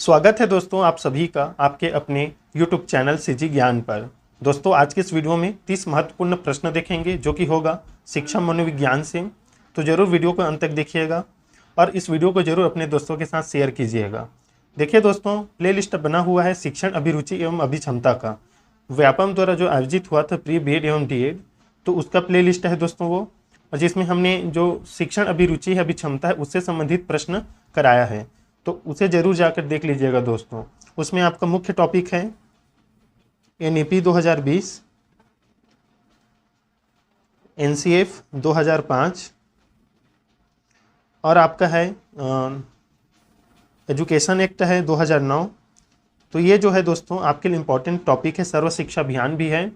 स्वागत है दोस्तों आप सभी का आपके अपने YouTube चैनल सीजी ज्ञान पर। दोस्तों आज के इस वीडियो में 30 महत्वपूर्ण प्रश्न देखेंगे जो कि होगा शिक्षा मनोविज्ञान से। तो जरूर वीडियो को अंत तक देखिएगा और इस वीडियो को जरूर अपने दोस्तों के साथ शेयर कीजिएगा। देखिए दोस्तों, प्लेलिस्ट बना हुआ है शिक्षण अभिरुचि एवं अभिक्षमता का, व्यापम द्वारा जो आयोजित हुआ था प्री बीएड एवं डीएड, तो उसका प्लेलिस्ट है दोस्तों वो, जिसमें हमने जो शिक्षण अभिरुचि है अभिक्षमता है उससे संबंधित प्रश्न कराया है, तो उसे जरूर जाकर देख लीजिएगा दोस्तों। उसमें आपका मुख्य टॉपिक है एनईपी 2020, एनसीएफ 2005 और आपका है एजुकेशन एक्ट है 2009। तो ये जो है दोस्तों आपके लिए इम्पॉर्टेंट टॉपिक है, सर्व शिक्षा अभियान भी है,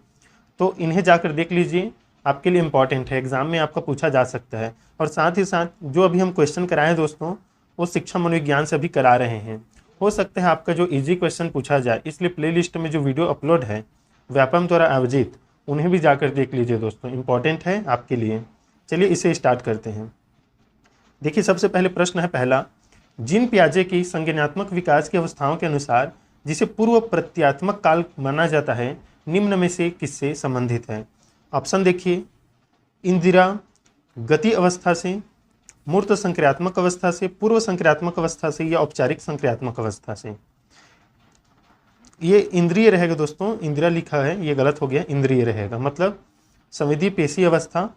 तो इन्हें जाकर देख लीजिए, आपके लिए इम्पॉर्टेंट है, एग्जाम में आपका पूछा जा सकता है। और साथ ही साथ जो अभी हम क्वेश्चन कराएं दोस्तों वो शिक्षा मनोविज्ञान से भी करा रहे हैं। हो सकता है आपका जो इजी क्वेश्चन पूछा जाए, इसलिए प्लेलिस्ट में जो वीडियो अपलोड है व्यापम द्वारा आयोजित, उन्हें भी जाकर देख लीजिए दोस्तों, इंपॉर्टेंट है आपके लिए। चलिए इसे स्टार्ट करते हैं। देखिए सबसे पहले प्रश्न है पहला, जीन पियाजे की संज्ञानात्मक विकास की अवस्थाओं के अनुसार जिसे पूर्व प्रत्यात्मक काल माना जाता है निम्न में से किससे संबंधित है? ऑप्शन देखिए, इंदिरा गति अवस्था से, मूर्त संक्रियात्मक अवस्था से, पूर्व संक्रियात्मक अवस्था से या औपचारिक संक्रियात्मक अवस्था से। ये इंद्रिय रहेगा दोस्तों, इंदिरा लिखा है ये गलत हो गया, इंद्रिय रहेगा, मतलब संवेदी पेशी अवस्था।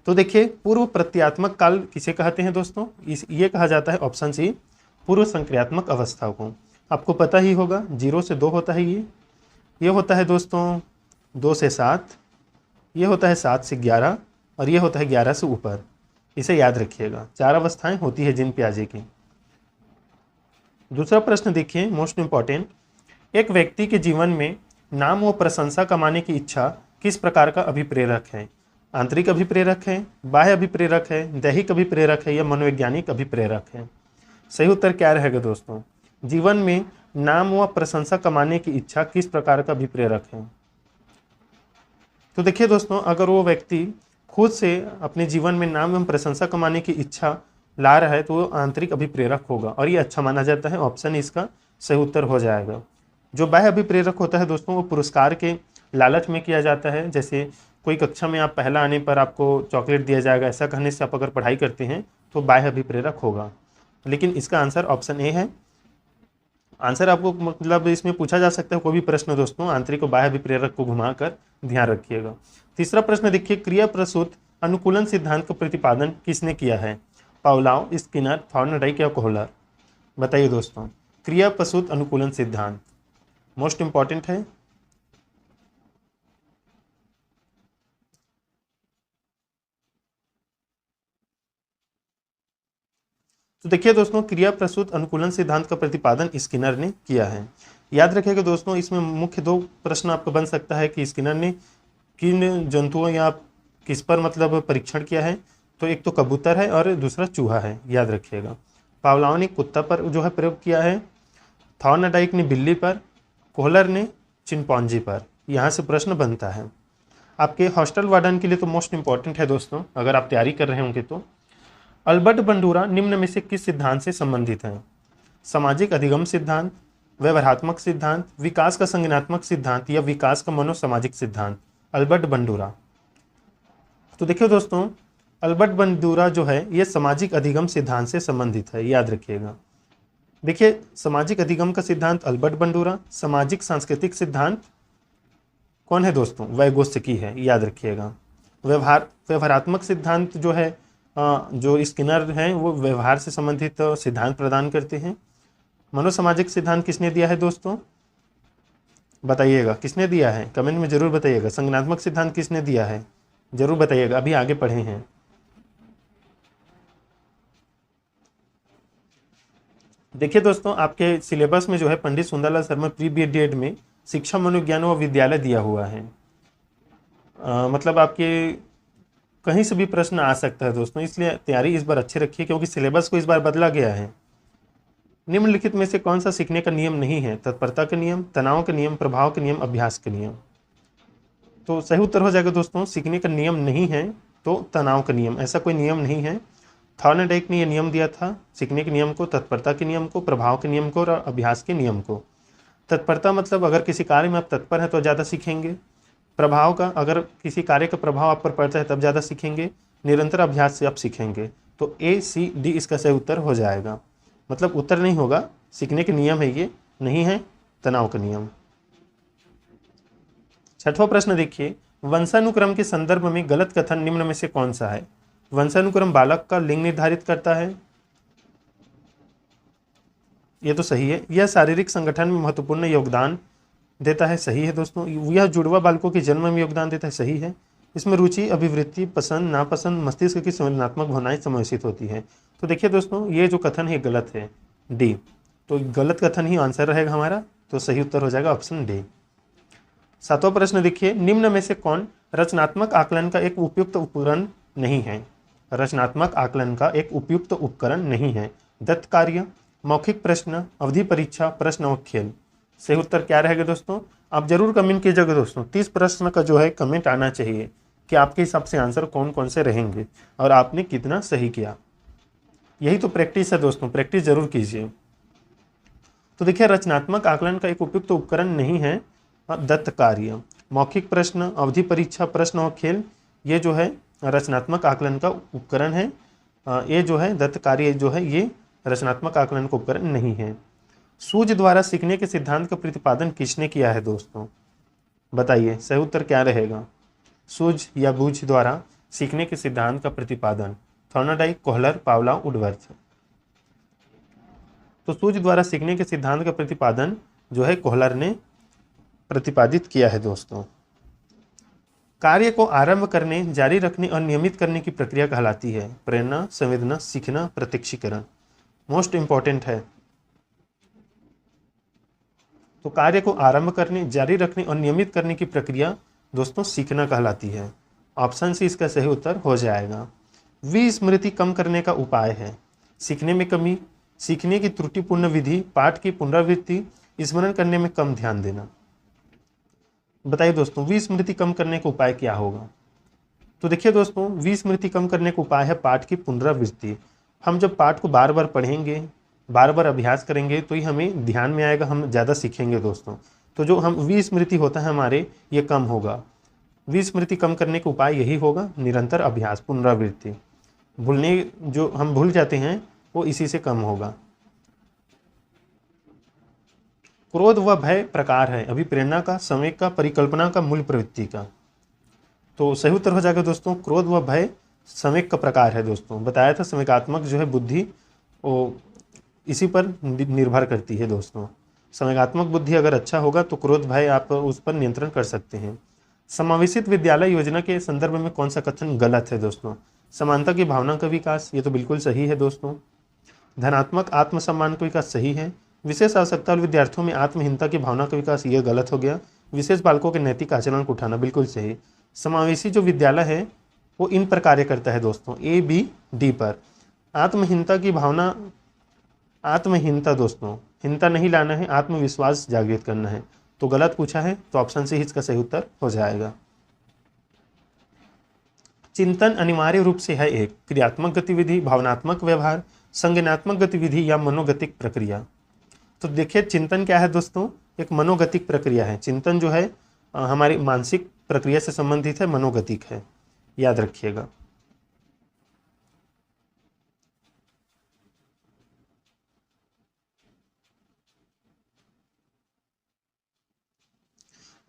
तो देखिए पूर्व प्रत्यात्मक काल किसे कहते हैं दोस्तों? ये कहा जाता है ऑप्शन सी, पूर्व संक्रियात्मक अवस्था को। आपको पता ही होगा 0 से 2 होता है, ये होता है दोस्तों 2 से 7, ये होता है 7 से 11 और ये होता है 11 से ऊपर। इसे याद रखिएगा, 4 अवस्थाएं होती है जीन पियाजे की। दूसरा प्रश्न देखिए, मोस्ट इंपॉर्टेंट, एक व्यक्ति के जीवन में नाम व प्रशंसा कमाने की इच्छा किस प्रकार का अभिप्रेरक है? आंतरिक अभिप्रेरक है, बाह्य अभिप्रेरक है, दैहिक अभिप्रेरक है या मनोवैज्ञानिक अभिप्रेरक है? सही उत्तर क्या रहेगा दोस्तों? जीवन में नाम व प्रशंसा कमाने की इच्छा किस प्रकार का अभिप्रेरक है? तो देखिए दोस्तों, अगर वो व्यक्ति खुद से अपने जीवन में नाम एवं प्रशंसा कमाने की इच्छा ला रहा है तो वो आंतरिक अभिप्रेरक होगा और ये अच्छा माना जाता है, ऑप्शन इसका सही उत्तर हो जाएगा। जो बाह्य अभिप्रेरक होता है दोस्तों वो पुरस्कार के लालच में किया जाता है, जैसे कोई कक्षा में आप पहला आने पर आपको चॉकलेट दिया जाएगा, ऐसा कहने से आप अगर पढ़ाई करते हैं तो बाह्य अभिप्रेरक होगा। लेकिन इसका आंसर ऑप्शन ए है। आंसर आपको मतलब इसमें पूछा जा सकता है कोई भी प्रश्न दोस्तों, आंतरिक और बाह्य अभिप्रेरक को घुमाकर ध्यान रखिएगा। तीसरा प्रश्न देखिए, क्रिया प्रसूत अनुकूलन सिद्धांत का प्रतिपादन किसने किया है? पावलोव, स्किनर, थॉर्नडाइक या कोहलर? बताइए दोस्तों, क्रिया प्रसूत अनुकूलन सिद्धांत मोस्ट इंपॉर्टेंट है। तो देखिए दोस्तों, क्रिया प्रसूत अनुकूलन सिद्धांत का प्रतिपादन स्किनर ने किया है। याद रखिएगा दोस्तों, इसमें मुख्य 2 प्रश्न आपको बन सकता है कि स्किनर ने किन जंतुओं या किस पर मतलब परीक्षण किया है। तो एक तो कबूतर है और दूसरा चूहा है, याद रखिएगा। पावलोव ने कुत्ता पर जो है प्रयोग किया है, थॉर्नडाइक ने बिल्ली पर, कोहलर ने चिंपैंजी पर। यहाँ से प्रश्न बनता है आपके हॉस्टल वार्डन के लिए, तो मोस्ट इंपॉर्टेंट है दोस्तों अगर आप तैयारी कर रहे होंगे तो। अल्बर्ट बंडूरा निम्न में से किस सिद्धांत से संबंधित है? सामाजिक अधिगम सिद्धांत, व्यवहारात्मक सिद्धांत, विकास का संज्ञानात्मक सिद्धांत या विकास का मनोसामाजिक सिद्धांत? Albert Bandura. तो देखिए दोस्तों, अल्बर्ट बंडूरा जो है ये सामाजिक अधिगम सिद्धांत से संबंधित है, याद रखिएगा। देखिए सामाजिक अधिगम का सिद्धांत अल्बर्ट बंडूरा, सामाजिक सांस्कृतिक सिद्धांत कौन है दोस्तों? वाइगोत्स्की है, याद रखिएगा। व्यवहारात्मक सिद्धांत जो है जो स्किनर हैं वो व्यवहार से संबंधित सिद्धांत प्रदान करते हैं। मनोसामाजिक सिद्धांत किसने दिया है दोस्तों? बताइएगा किसने दिया है, कमेंट में जरूर बताइएगा। संज्ञानात्मक सिद्धांत किसने दिया है जरूर बताइएगा, अभी आगे पढ़े हैं। देखिए दोस्तों, आपके सिलेबस में जो है Pandit Sundarlal Sharma pre B Ed में शिक्षा मनोविज्ञान व विद्यालय दिया हुआ है। मतलब आपके कहीं से भी प्रश्न आ सकता है दोस्तों, इसलिए तैयारी इस बार अच्छी रखिए क्योंकि सिलेबस को इस बार बदला गया है। निम्नलिखित में से कौन सा सीखने का नियम नहीं है? तत्परता का नियम, तनाव का नियम, प्रभाव का नियम, अभ्यास का नियम? तो सही उत्तर हो जाएगा दोस्तों, सीखने का नियम नहीं है तो तनाव का नियम। ऐसा कोई नियम नहीं है। थॉर्नडाइक ने यह नियम दिया था सीखने के नियम को, तत्परता के नियम को, प्रभाव के नियम को और अभ्यास के नियम को। तत्परता मतलब अगर किसी कार्य में आप तत्पर हैं तो ज़्यादा सीखेंगे। प्रभाव का, अगर किसी कार्य का प्रभाव आप पर पड़ता है तब ज़्यादा सीखेंगे। निरंतर अभ्यास से आप सीखेंगे। तो ए सी डी इसका सही उत्तर हो जाएगा। मतलब उत्तर नहीं होगा, सीखने के नियम है ये, नहीं है तनाव का नियम। छठवां प्रश्न देखिए, वंशानुक्रम के संदर्भ में गलत कथन निम्न में से कौन सा है? वंशानुक्रम बालक का लिंग निर्धारित करता है, ये तो सही है। यह शारीरिक संगठन में महत्वपूर्ण योगदान देता है, सही है दोस्तों। यह जुड़वा बालकों के जन्म में योगदान देता है, सही है। इसमें रुचि, अभिवृत्ति, पसंद, नापसंद, मस्तिष्क की संवेदनात्मक भावनाएं समावेशित होती हैं। तो देखिए दोस्तों, ये जो कथन है गलत है, डी। तो गलत कथन ही आंसर रहेगा हमारा, तो सही उत्तर हो जाएगा ऑप्शन डी। सातवां प्रश्न देखिए, निम्न में से कौन रचनात्मक आकलन का एक उपयुक्त उपकरण नहीं है? रचनात्मक आकलन का एक उपयुक्त उपकरण नहीं है। दत्त कार्य, मौखिक प्रश्न, अवधि परीक्षा, प्रश्न और खेल। सही उत्तर क्या रहेगा दोस्तों? आप जरूर कमेंट कीजिएगा दोस्तों। 30 प्रश्न का जो है कमेंट आना चाहिए कि आपके हिसाब से आंसर कौन कौन से रहेंगे और आपने कितना सही किया। यही तो प्रैक्टिस है दोस्तों, प्रैक्टिस जरूर कीजिए। तो देखिए, रचनात्मक आकलन का एक उपयुक्त उपकरण नहीं है दत्त कार्य, मौखिक प्रश्न, अवधि परीक्षा, प्रश्न और खेल, ये जो है रचनात्मक आकलन का उपकरण है। ये जो है दत्त कार्य जो है ये रचनात्मक आकलन का उपकरण नहीं है। सूझ द्वारा सीखने के सिद्धांत का प्रतिपादन किसने किया है दोस्तों? बताइए सही उत्तर क्या रहेगा? सूझ या बूझ द्वारा सीखने के सिद्धांत का प्रतिपादन, थॉर्नडाइक, कोहलर, पावलोव, वुडवर्थ। तो सूझ द्वारा सीखने के सिद्धांत का प्रतिपादन जो है कोहलर ने प्रतिपादित किया है दोस्तों। कार्य को आरंभ करने, जारी रखने और नियमित करने की प्रक्रिया कहलाती है प्रेरणा, संवेदना, सीखना, प्रत्यक्षीकरण। मोस्ट इंपॉर्टेंट है। तो कार्य को आरंभ करने, जारी रखने और नियमित करने की प्रक्रिया दोस्तों सीखना कहलाती है। ऑप्शन सी इसका सही उत्तर हो जाएगा। विस्मृति कम करने का उपाय है सीखने में कमी, सीखने की त्रुटिपूर्ण विधि, पाठ की पुनरावृत्ति, स्मरण करने में कम ध्यान देना। बताइए दोस्तों, विस्मृति कम करने का उपाय क्या होगा? तो देखिए दोस्तों, विस्मृति कम करने का उपाय है पाठ की पुनरावृत्ति। हम जब पाठ को बार बार पढ़ेंगे, बार बार अभ्यास करेंगे तो ही हमें ध्यान में आएगा, हम ज़्यादा सीखेंगे दोस्तों। तो जो हम विस्मृति होता है हमारे, ये कम होगा। विस्मृति कम करने का उपाय यही होगा, निरंतर अभ्यास, पुनरावृत्ति। भूलने, जो हम भूल जाते हैं वो इसी से कम होगा। क्रोध व भय प्रकार है अभिप्रेरणा का, संवेग का, परिकल्पना का, मूल प्रवृत्ति का। तो सही उत्तर हो जाएगा दोस्तों, क्रोध व भय संवेग का प्रकार है दोस्तों। बताया था संवेगात्मक जो है बुद्धि वो इसी पर निर्भर करती है दोस्तों। संवेगात्मक बुद्धि अगर अच्छा होगा तो क्रोध भय आप उस पर नियंत्रण कर सकते हैं। समावेशित विद्यालय योजना के संदर्भ में कौन सा कथन गलत है दोस्तों? समानता की भावना का विकास, ये तो बिल्कुल सही है दोस्तों। धनात्मक आत्मसम्मान का विकास, सही है। विशेष आवश्यकता वाले विद्यार्थियों में आत्महीनता की भावना का विकास, ये गलत हो गया। विशेष बालकों के नैतिक आचरण को उठाना, बिल्कुल सही। समावेशी जो विद्यालय है वो इन पर कार्य करता है दोस्तों, ए बी डी पर। आत्महीनता की भावना, आत्महीनता दोस्तों, हिंता नहीं लाना है, आत्मविश्वास जागृत करना है। तो गलत पूछा है, तो ऑप्शन सी इसका सही उत्तर हो जाएगा। चिंतन अनिवार्य रूप से है एक क्रियात्मक गतिविधि, भावनात्मक व्यवहार, संज्ञानात्मक गतिविधि या मनोगतिक प्रक्रिया। तो देखिए चिंतन क्या है दोस्तों? एक मनोगतिक प्रक्रिया है। चिंतन जो है हमारी मानसिक प्रक्रिया से संबंधित है, मनोगतिक है, याद रखिएगा।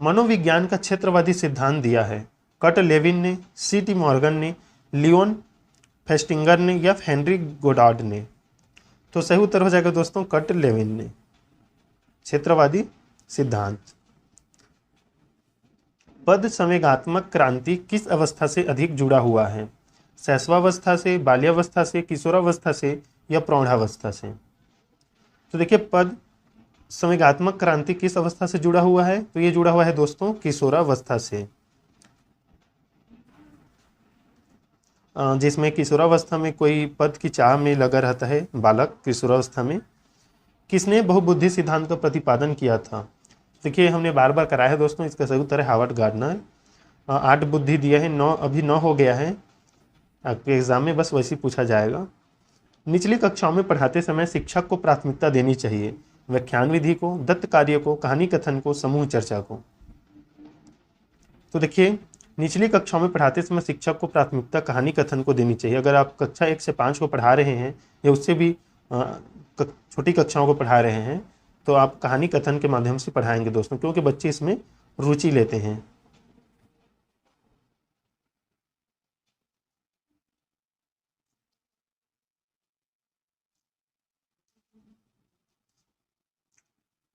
मनोविज्ञान का क्षेत्रवादी सिद्धांत दिया है कट लेविन ने, सी.टी. मॉर्गन ने, लियोन फेस्टिंगर ने या हेनरी गोडार्ड ने। तो सही उत्तर हो जाएगा दोस्तों कट लेविन ने। क्षेत्रवादी सिद्धांत। पद संवेगात्मक क्रांति किस अवस्था से अधिक जुड़ा हुआ है? शैशवावस्था से, बाल्यावस्था से, किशोरावस्था से या प्रौढ़ावस्था से? तो देखिए पद संवेगात्मक क्रांति किस अवस्था से जुड़ा हुआ है? तो ये जुड़ा हुआ है दोस्तों किशोरावस्था से, जिसमें किशोरावस्था में कोई पद की चाह में लगा रहता है बालक किशोरावस्था में। किसने बहुबुद्धि सिद्धांत का प्रतिपादन किया था? देखिए हमने बार बार कराया है दोस्तों, इसका सही उत्तर है हावर्ड गार्डनर। 8 बुद्धि दिया है, 9 अभी 9 हो गया है। आपके एग्जाम में बस वैसे ही पूछा जाएगा। निचली कक्षाओं में पढ़ाते समय शिक्षक को प्राथमिकता देनी चाहिए। व्याख्यान विधि को, दत्त कार्य को, कहानी कथन को, समूह चर्चा को। तो देखिए, निचली कक्षाओं में पढ़ाते समय शिक्षक को प्राथमिकता कहानी कथन को देनी चाहिए। अगर आप कक्षा 1 से 5 को पढ़ा रहे हैं या उससे भी छोटी कक्षाओं को पढ़ा रहे हैं तो आप कहानी कथन के माध्यम से पढ़ाएंगे दोस्तों, क्योंकि बच्चे इसमें रुचि लेते हैं।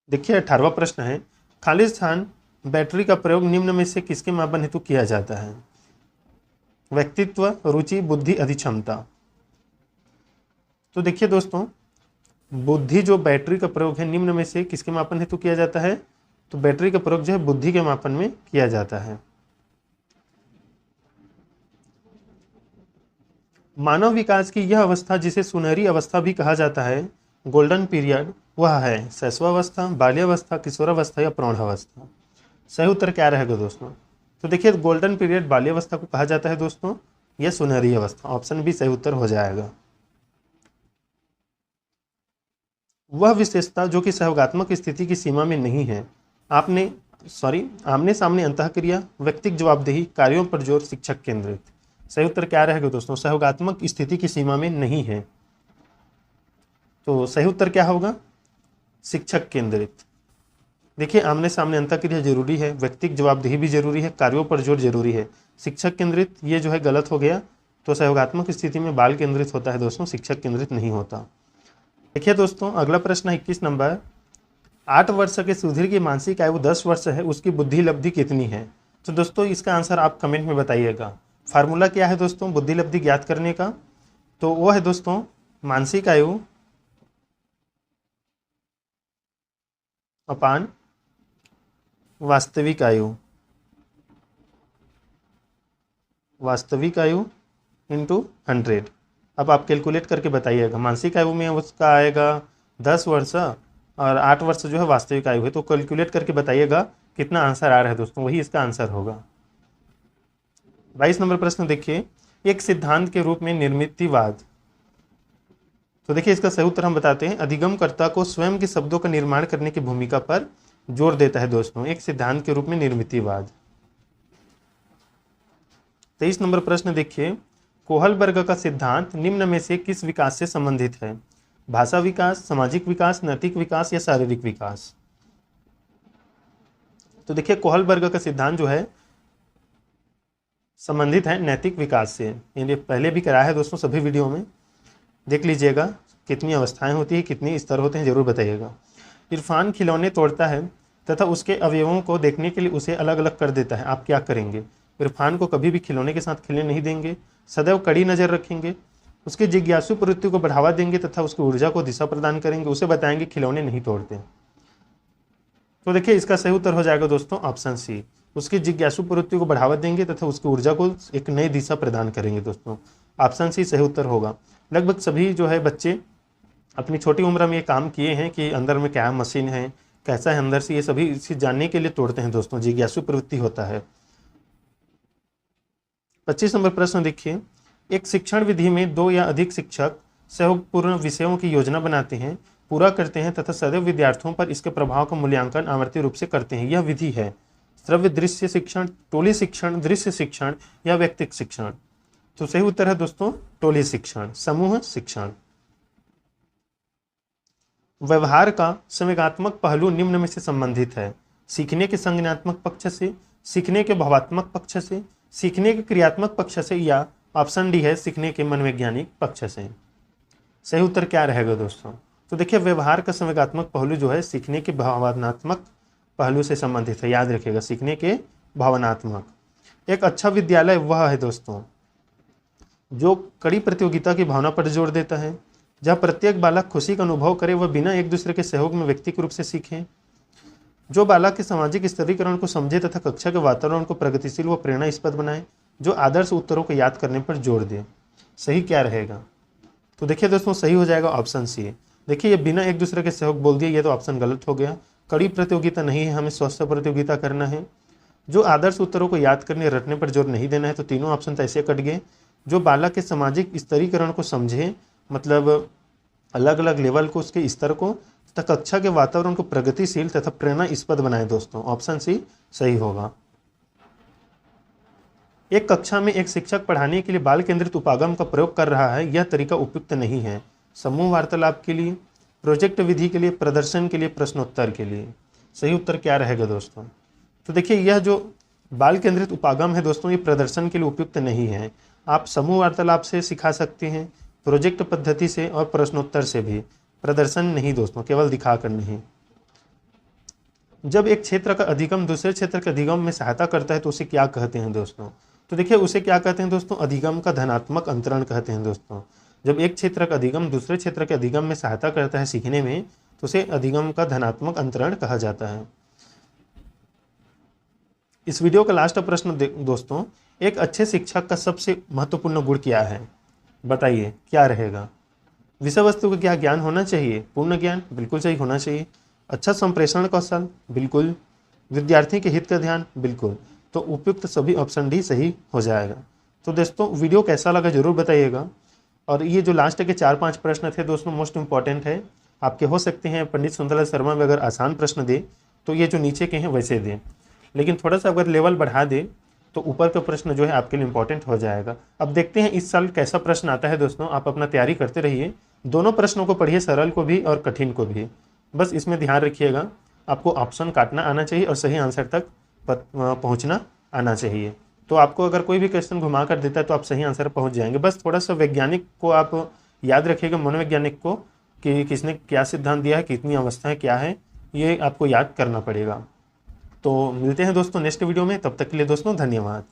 देखिए 18वां प्रश्न है, खाली स्थान बैटरी का प्रयोग निम्न में से किसके मापन हेतु किया जाता है? व्यक्तित्व, रुचि, बुद्धि, अधिक्षमता। तो देखिए दोस्तों, बुद्धि जो बैटरी का प्रयोग है निम्न में से किसके मापन हेतु किया जाता है? तो बैटरी का प्रयोग जो है बुद्धि के मापन में किया जाता है। मानव विकास की यह अवस्था जिसे सुनहरी अवस्था भी कहा जाता है, गोल्डन पीरियड, वह है शैशवावस्था, बाल्यावस्था, किशोरावस्था या प्रौढ़ावस्था। सही उत्तर क्या रहेगा दोस्तों? तो देखिए, गोल्डन पीरियड बाल्यावस्था को कहा जाता है दोस्तों, यह सुनहरी अवस्था। ऑप्शन बी सही उत्तर हो जाएगा। वह विशेषता जो कि सहयोगात्मक स्थिति की सीमा में नहीं है। आमने सामने अंतःक्रिया, व्यक्तिगत जवाबदेही, कार्यों पर जोर, शिक्षक केंद्रित। सही उत्तर क्या रहेगा दोस्तों? सहयोगात्मक स्थिति की सीमा में नहीं है। तो सही उत्तर क्या होगा? शिक्षक केंद्रित। देखिए, आमने सामने अंतःक्रिया जरूरी है, व्यक्तिगत जवाबदेही भी जरूरी है, कार्यों पर जोर जरूरी है। शिक्षक केंद्रित ये जो है गलत हो गया। तो सहयोगात्मक स्थिति में बाल केंद्रित होता है दोस्तों, शिक्षक केंद्रित नहीं होता। देखिए दोस्तों, अगला प्रश्न है 21 नंबर। 8 वर्ष के सुधीर की मानसिक आयु 10 वर्ष है, उसकी बुद्धि लब्धि कितनी है? तो दोस्तों इसका आंसर आप कमेंट में बताइएगा। फार्मूला क्या है दोस्तों बुद्धि लब्धि ज्ञात करने का? तो वो है दोस्तों मानसिक आयु अपान वास्तविक आयु, वास्तविक आयु इंटू 100। अब आप कैलकुलेट करके बताइएगा। मानसिक आयु में उसका आएगा 10 वर्ष और 8 वर्ष जो है वास्तविक आयु है। तो कैलकुलेट करके बताइएगा कितना आंसर आ रहा है दोस्तों, वही इसका आंसर होगा। 22 नंबर प्रश्न देखिए, एक सिद्धांत के रूप में निर्मितिवाद। तो देखिए इसका सही उत्तर हम बताते हैं, अधिगमकर्ता को स्वयं के शब्दों का निर्माण करने की भूमिका पर जोर देता है दोस्तों, एक सिद्धांत के रूप में निर्मितिवाद। 23 नंबर प्रश्न देखिए, कोहलबर्ग का सिद्धांत निम्न में से किस विकास से संबंधित है? भाषा विकास, सामाजिक विकास, नैतिक विकास या शारीरिक विकास? तो देखिए कोहलबर्ग का सिद्धांत जो है संबंधित है नैतिक विकास से। ये पहले भी कराया है दोस्तों, सभी वीडियो में देख लीजिएगा कितनी अवस्थाएं होती है, कितने स्तर होते हैं, जरूर बताइएगा। इरफान खिलौने तोड़ता है तथा उसके अवयवों को देखने के लिए उसे अलग अलग कर देता है, आप क्या करेंगे? इरफान को कभी भी खिलौने के साथ खेलने नहीं देंगे, सदैव कड़ी नज़र रखेंगे, उसके जिज्ञासु प्रवृत्ति को बढ़ावा देंगे तथा उसकी ऊर्जा को दिशा प्रदान करेंगे, उसे बताएंगे खिलौने नहीं तोड़ते। तो देखिए इसका सही उत्तर हो जाएगा दोस्तों ऑप्शन सी, उसकी जिज्ञासु प्रवृत्ति को बढ़ावा देंगे तथा उसकी ऊर्जा को एक नई दिशा प्रदान करेंगे दोस्तों। ऑप्शन सी सही उत्तर होगा। लगभग सभी जो है बच्चे अपनी छोटी उम्र में ये काम किए हैं कि अंदर में क्या मशीन है, कैसा है अंदर से, ये सभी इसे जानने के लिए तोड़ते हैं दोस्तों, जिज्ञासु प्रवृत्ति होता है। 25 नंबर प्रश्न देखिए, एक शिक्षण विधि में 2 या अधिक शिक्षक सहयोगपूर्ण विषयों की योजना बनाते हैं, पूरा करते हैं तथा सदैव विद्यार्थियों पर इसके प्रभाव का मूल्यांकन आवर्ती रूप से करते हैं। यह विधि है श्रव्य दृश्य शिक्षण, टोली शिक्षण, दृश्य शिक्षण या व्यक्तिगत शिक्षण? तो सही उत्तर है दोस्तों टोली शिक्षण, समूह शिक्षण। व्यवहार का संवेगात्मक पहलू निम्न में से संबंधित है? सीखने के संज्ञानात्मक पक्ष से, सीखने के भावात्मक पक्ष से, सीखने के क्रियात्मक पक्ष से या ऑप्शन डी है सीखने के मनोवैज्ञानिक पक्ष से? सही उत्तर क्या रहेगा दोस्तों? तो देखिए व्यवहार का संवेगात्मक पहलू जो है सीखने के भावनात्मक पहलू से संबंधित है, याद रखिएगा सीखने के भावनात्मक। एक अच्छा विद्यालय वह है दोस्तों जो कड़ी प्रतियोगिता की भावना पर जोर देता है, जहाँ प्रत्येक बालक खुशी का अनुभव करे, वह बिना एक दूसरे के सहयोग में व्यक्तिगत रूप से सीखे, जो बालक के सामाजिक स्तरीकरण को समझे तथा कक्षा के वातावरण को प्रगतिशील व प्रेरणास्पद बनाए, जो आदर्श उत्तरों को याद करने पर जोर दे। सही क्या रहेगा? तो देखिए दोस्तों सही हो जाएगा ऑप्शन सी। देखिए ये बिना एक दूसरे के सहयोग बोल दिया, ये तो ऑप्शन गलत हो गया। कड़ी प्रतियोगिता नहीं है, हमें स्वस्थ प्रतियोगिता करना है। जो आदर्श उत्तरों को याद करने रटने पर जोर नहीं देना है, तो तीनों ऑप्शन तो ऐसे कट गए। जो बालक के सामाजिक स्तरीकरण को समझे, मतलब अलग अलग लेवल को, उसके स्तर को तथा कक्षा के वातावरण को प्रगतिशील तथा प्रेरणास्पद बनाए दोस्तों, ऑप्शन सी सही होगा। एक कक्षा में एक शिक्षक पढ़ाने के लिए बाल केंद्रित उपागम का प्रयोग कर रहा है, यह तरीका उपयुक्त नहीं है। समूह वार्तालाप के लिए, प्रोजेक्ट विधि के लिए, प्रदर्शन के लिए, प्रश्नोत्तर के लिए। सही उत्तर क्या रहेगा दोस्तों? तो देखिए, यह जो बाल केंद्रित उपागम है दोस्तों, ये प्रदर्शन के लिए उपयुक्त नहीं है। आप समूह वार्तालाप से सिखा सकते हैं, प्रोजेक्ट पद्धति से और प्रश्नोत्तर से भी, प्रदर्शन नहीं दोस्तों, केवल दिखा कर नहीं। जब एक क्षेत्र का अधिगम दूसरे क्षेत्र के अधिगम में सहायता करता है तो उसे क्या कहते हैं दोस्तों? तो देखिए, उसे क्या कहते हैं दोस्तों? अधिगम का धनात्मक अंतरण कहते हैं दोस्तों। जब एक क्षेत्र का अधिगम दूसरे क्षेत्र के अधिगम में सहायता करता है सीखने में, तो उसे अधिगम का धनात्मक अंतरण कहा जाता है। इस वीडियो का लास्ट प्रश्न दोस्तों, एक अच्छे शिक्षक का सबसे महत्वपूर्ण गुण क्या है? बताइए क्या रहेगा? विषय वस्तु का क्या ज्ञान होना चाहिए? पूर्ण ज्ञान, बिल्कुल सही होना चाहिए। अच्छा संप्रेषण कौशल, बिल्कुल। विद्यार्थी के हित का ध्यान, बिल्कुल। तो उपयुक्त सभी ऑप्शन डी सही हो जाएगा। तो दोस्तों, वीडियो कैसा लगा जरूर बताइएगा। और ये जो लास्ट के 4-5 प्रश्न थे दोस्तों, मोस्ट इंपॉर्टेंट है आपके। हो सकते हैं पंडित सुंदरलाल शर्मा में अगर आसान प्रश्न दे तो ये जो नीचे के हैं वैसे दें, लेकिन थोड़ा सा अगर लेवल बढ़ा दे तो ऊपर का प्रश्न जो है आपके लिए इंपॉर्टेंट हो जाएगा। अब देखते हैं इस साल कैसा प्रश्न आता है दोस्तों। आप अपना तैयारी करते रहिए, दोनों प्रश्नों को पढ़िए, सरल को भी और कठिन को भी। बस इसमें ध्यान रखिएगा, आपको ऑप्शन काटना आना चाहिए और सही आंसर तक पहुंचना आना चाहिए। तो आपको अगर कोई भी क्वेश्चन घुमा कर देता है तो आप सही आंसर पहुंच जाएंगे। बस थोड़ा सा वैज्ञानिक को आप याद रखिएगा, मनोवैज्ञानिक को, कि किसने क्या सिद्धांत दिया है, कितनी अवस्थाएं क्या है, ये आपको याद करना पड़ेगा। तो मिलते हैं दोस्तों नेक्स्ट वीडियो में, तब तक के लिए दोस्तों धन्यवाद।